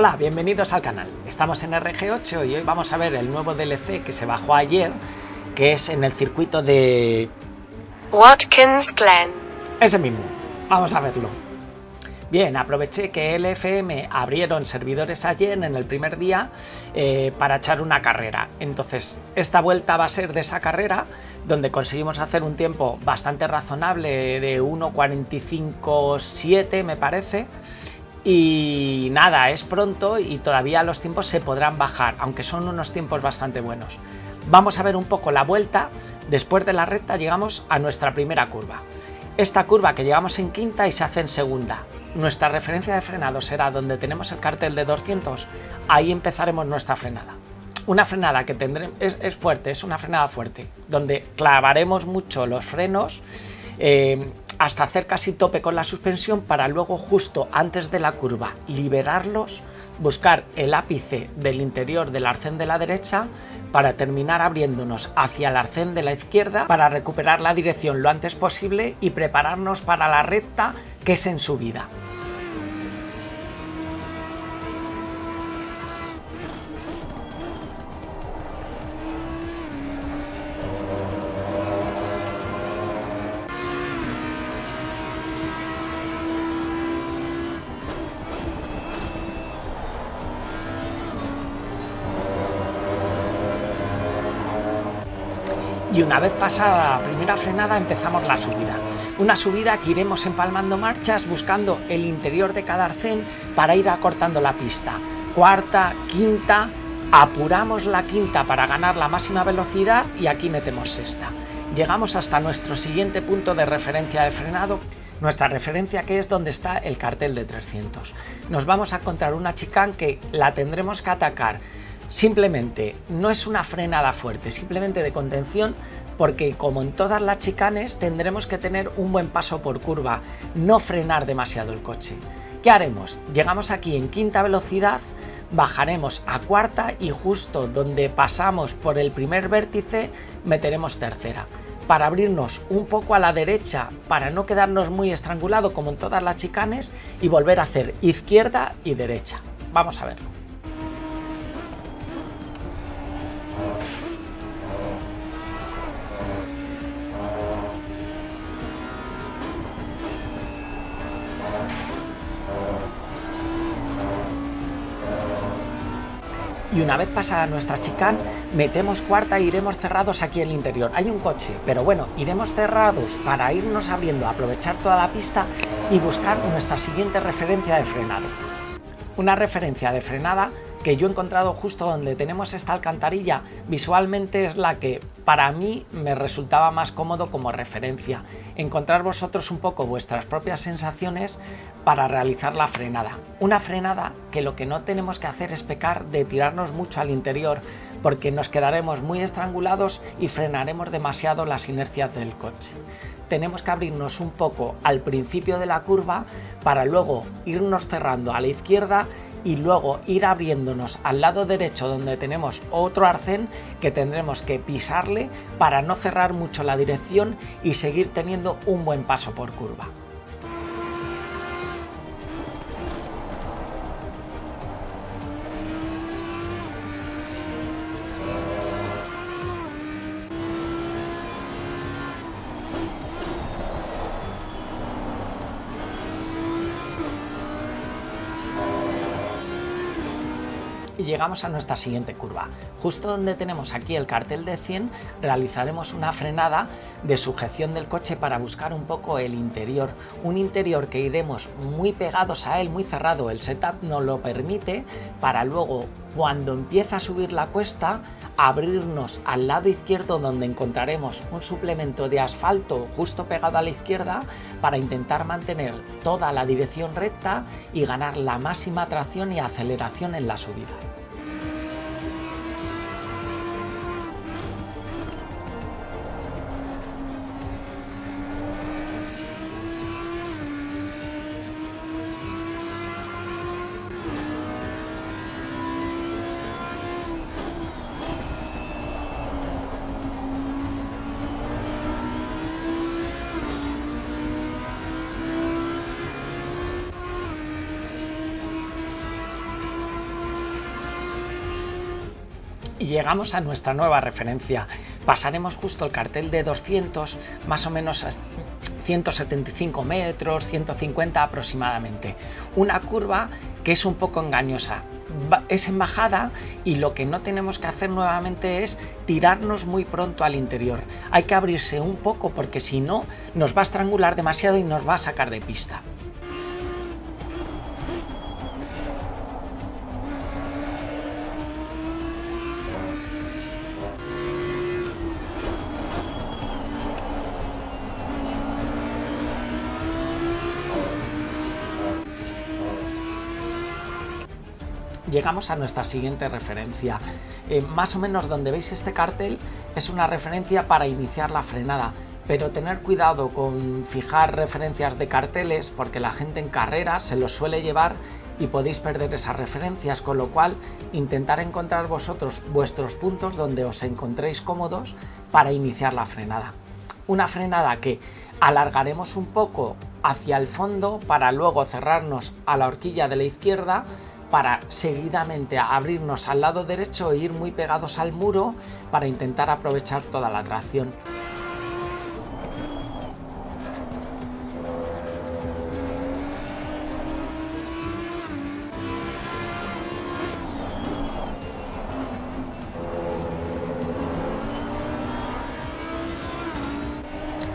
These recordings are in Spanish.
Hola, bienvenidos al canal. Estamos en RG8 y hoy vamos a ver el nuevo DLC que se bajó ayer, que es en el circuito de Watkins Glen. ese mismo. Vamos a verlo. Bien, aproveché que LFM abrieron servidores ayer en el primer día para echar una carrera. Entonces, esta vuelta va a ser de esa carrera, donde conseguimos hacer un tiempo bastante razonable de 1:45.7 me parece. Y nada, es pronto y todavía los tiempos se podrán bajar, aunque son unos tiempos bastante buenos. Vamos a ver un poco la vuelta. Después de la recta llegamos a nuestra primera curva. Esta curva que llegamos en quinta y se hace en segunda. Nuestra referencia de frenado será donde tenemos el cartel de 200, ahí empezaremos nuestra frenada. Una frenada que tendremos, es fuerte, es una frenada fuerte, donde clavaremos mucho los frenos hasta hacer casi tope con la suspensión para luego justo antes de la curva liberarlos, buscar el ápice del interior del arcén de la derecha para terminar abriéndonos hacia el arcén de la izquierda para recuperar la dirección lo antes posible y prepararnos para la recta que es en subida. Y una vez pasada la primera frenada empezamos la subida. Una subida que iremos empalmando marchas buscando el interior de cada arcén para ir acortando la pista. Cuarta, quinta, apuramos la quinta para ganar la máxima velocidad y aquí metemos sexta. Llegamos hasta nuestro siguiente punto de referencia de frenado. Nuestra referencia que es donde está el cartel de 300. Nos vamos a encontrar una chicane que la tendremos que atacar. Simplemente no es una frenada fuerte, simplemente de contención, porque como en todas las chicanes tendremos que tener un buen paso por curva, no frenar demasiado el coche. ¿Qué haremos? Llegamos aquí en quinta velocidad, bajaremos a cuarta y justo donde pasamos por el primer vértice meteremos tercera, para abrirnos un poco a la derecha, para no quedarnos muy estrangulado como en todas las chicanes y volver a hacer izquierda y derecha. Vamos a verlo. Y una vez pasada nuestra chicane, metemos cuarta e iremos cerrados aquí en el interior. Hay un coche, pero bueno, iremos cerrados para irnos abriendo, aprovechar toda la pista y buscar nuestra siguiente referencia de frenado. Una referencia de frenada que yo he encontrado justo donde tenemos esta alcantarilla, visualmente es la que para mí me resultaba más cómodo como referencia. Encontrar vosotros un poco vuestras propias sensaciones para realizar la frenada. Una frenada que lo que no tenemos que hacer es pecar de tirarnos mucho al interior, porque nos quedaremos muy estrangulados y frenaremos demasiado las inercias del coche. Tenemos que abrirnos un poco al principio de la curva para luego irnos cerrando a la izquierda y luego ir abriéndonos al lado derecho donde tenemos otro arcén que tendremos que pisarle para no cerrar mucho la dirección y seguir teniendo un buen paso por curva. Y llegamos a nuestra siguiente curva. Justo donde tenemos aquí el cartel de 100 realizaremos una frenada de sujeción del coche para buscar un poco el interior. Un interior que iremos muy pegados a él, muy cerrado, el setup nos lo permite, para luego cuando empieza a subir la cuesta abrirnos al lado izquierdo donde encontraremos un suplemento de asfalto justo pegado a la izquierda para intentar mantener toda la dirección recta y ganar la máxima tracción y aceleración en la subida. Y llegamos a nuestra nueva referencia. Pasaremos justo el cartel de 200, más o menos a 175 metros, 150 aproximadamente. Una curva que es un poco engañosa. Es en bajada y lo que no tenemos que hacer nuevamente es tirarnos muy pronto al interior. Hay que abrirse un poco porque si no nos va a estrangular demasiado y nos va a sacar de pista. Llegamos a nuestra siguiente referencia. Más o menos donde veis este cartel es una referencia para iniciar la frenada, pero tener cuidado con fijar referencias de carteles porque la gente en carreras se los suele llevar y podéis perder esas referencias, con lo cual intentar encontrar vosotros vuestros puntos donde os encontréis cómodos para iniciar la frenada. Una frenada que alargaremos un poco hacia el fondo para luego cerrarnos a la horquilla de la izquierda, para seguidamente abrirnos al lado derecho e ir muy pegados al muro para intentar aprovechar toda la tracción.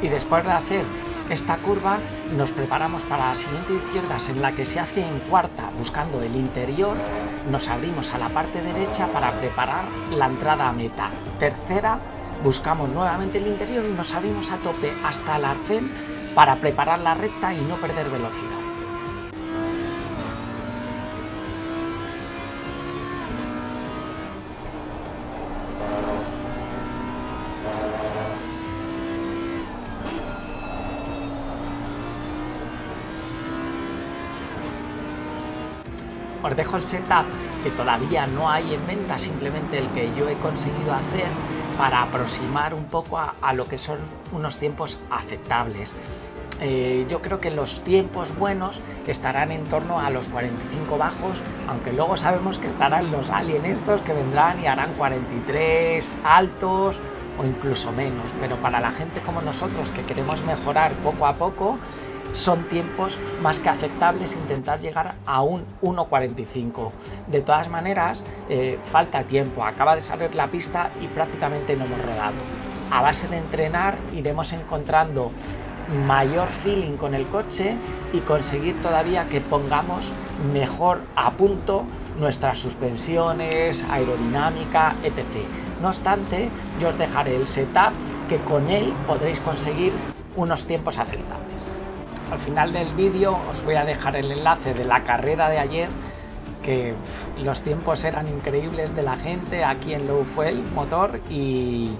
Y después de hacer esta curva nos preparamos para la siguiente izquierdas en la que se hace en cuarta buscando el interior, nos abrimos a la parte derecha para preparar la entrada a meta. Tercera, buscamos nuevamente el interior y nos abrimos a tope hasta el arcén para preparar la recta y no perder velocidad. Os dejo el setup que todavía no hay en venta, simplemente el que yo he conseguido hacer para aproximar un poco a lo que son unos tiempos aceptables. Yo creo que los tiempos buenos estarán en torno a los 45 bajos, aunque luego sabemos que estarán los alien estos que vendrán y harán 43 altos o incluso menos, pero para la gente como nosotros que queremos mejorar poco a poco, son tiempos más que aceptables intentar llegar a un 1.45. De todas maneras, falta tiempo, acaba de salir la pista y prácticamente no hemos rodado. A base de entrenar iremos encontrando mayor feeling con el coche y conseguir todavía que pongamos mejor a punto nuestras suspensiones, aerodinámica, etc. No obstante, yo os dejaré el setup que con él podréis conseguir unos tiempos aceptables. Al final del vídeo os voy a dejar el enlace de la carrera de ayer, que los tiempos eran increíbles de la gente aquí en Low Fuel Motor y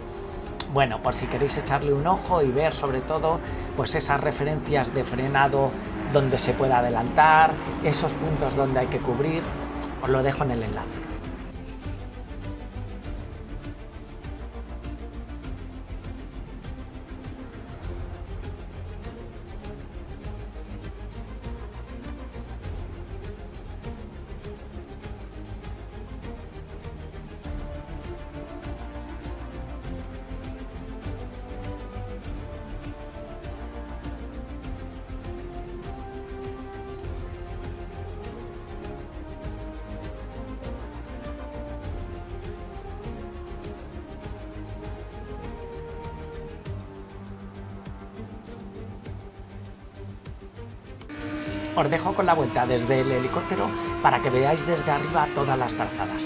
bueno, por si queréis echarle un ojo y ver sobre todo pues esas referencias de frenado donde se puede adelantar, esos puntos donde hay que cubrir, os lo dejo en el enlace. Os dejo con la vuelta desde el helicóptero para que veáis desde arriba todas las trazadas.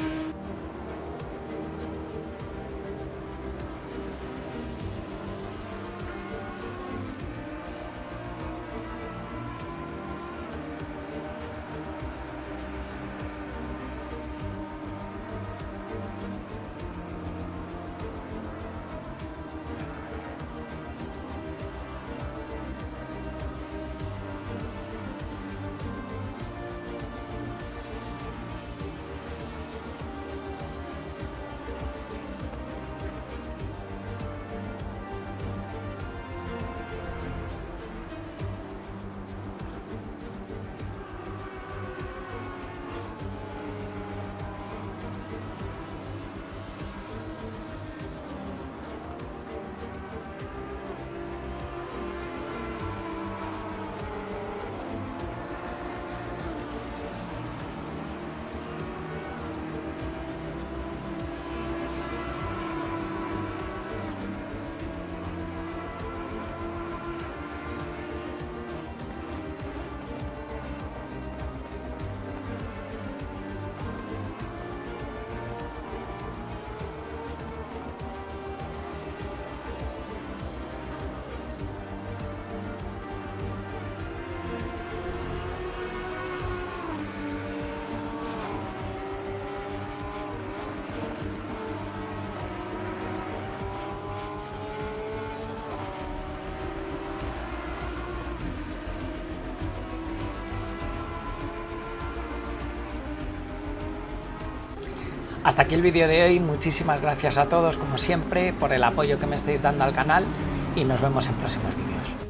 Hasta aquí el vídeo de hoy, muchísimas gracias a todos como siempre por el apoyo que me estáis dando al canal y nos vemos en próximos vídeos.